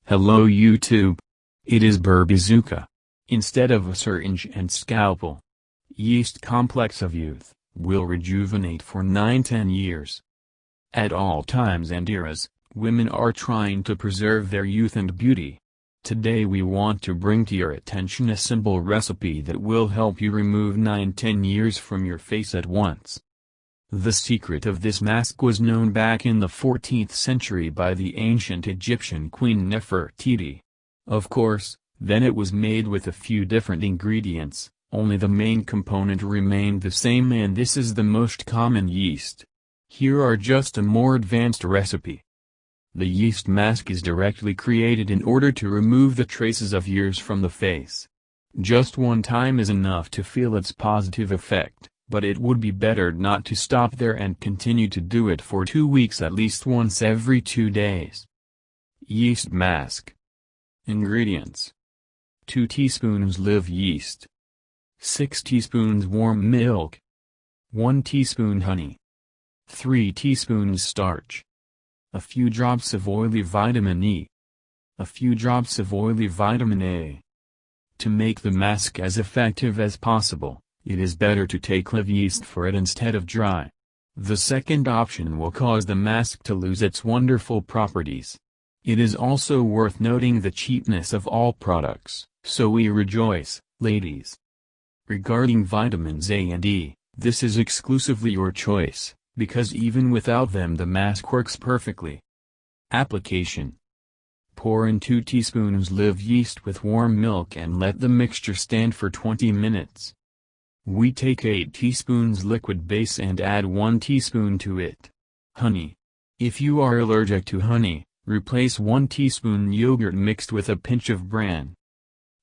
Hello YouTube. It is Burbazooka. Instead of a syringe and scalpel, Yeast Complex of Youth will rejuvenate for 9-10 years. At all times and eras, women are trying to preserve their youth and beauty. Today we want to bring to your attention a simple recipe that will help you remove 9-10 years from your face at once. The secret of this mask was known back in the 14th century by the ancient Egyptian queen Nefertiti. Of course, then it was made with a few different ingredients, only the main component remained the same, and this is the most common yeast. Here are just a more advanced recipe. The yeast mask is directly created in order to remove the traces of years from the face. Just one time is enough to feel its positive effect, but it would be better not to stop there and continue to do it for 2 weeks, at least once every 2 days. Yeast mask. Ingredients: 2 teaspoons live yeast, 6 teaspoons warm milk, 1 teaspoon honey, 3 teaspoons starch, a few drops of oily vitamin E, a few drops of oily vitamin A. To make the mask as effective as possible, it is better to take live yeast for it instead of dry. The second option will cause the mask to lose its wonderful properties. It is also worth noting the cheapness of all products, so we rejoice, ladies. Regarding vitamins A and E, this is exclusively your choice, because even without them the mask works perfectly. Application: pour in 2 teaspoons live yeast with warm milk and let the mixture stand for 20 minutes. We take 8 teaspoons liquid base and add 1 teaspoon to it. Honey. If you are allergic to honey, replace 1 teaspoon yogurt mixed with a pinch of bran.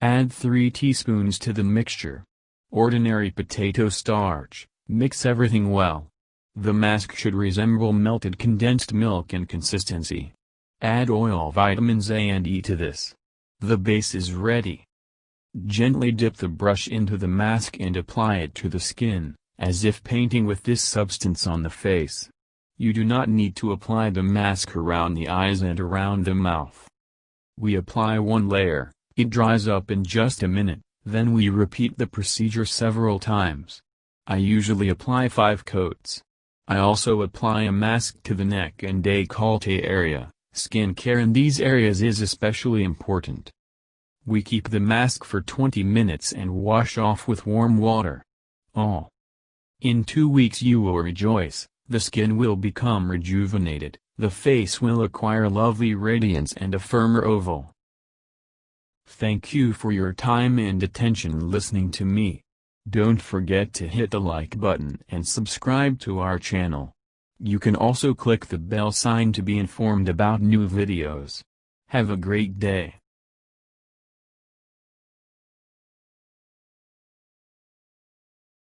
Add 3 teaspoons to the mixture. Ordinary potato starch. Mix everything well. The mask should resemble melted condensed milk in consistency. Add oil, vitamins A and E to this. The base is ready. Gently dip the brush into the mask and apply it to the skin, as if painting with this substance on the face. You do not need to apply the mask around the eyes and around the mouth. We apply one layer, it dries up in just a minute, then we repeat the procedure several times. I usually apply 5 coats. I also apply a mask to the neck and décolleté area. Skin care in these areas is especially important. We keep the mask for 20 minutes and wash off with warm water. In 2 weeks you will rejoice, the skin will become rejuvenated, the face will acquire lovely radiance and a firmer oval. Thank you for your time and attention listening to me. Don't forget to hit the like button and subscribe to our channel. You can also click the bell sign to be informed about new videos. Have a great day.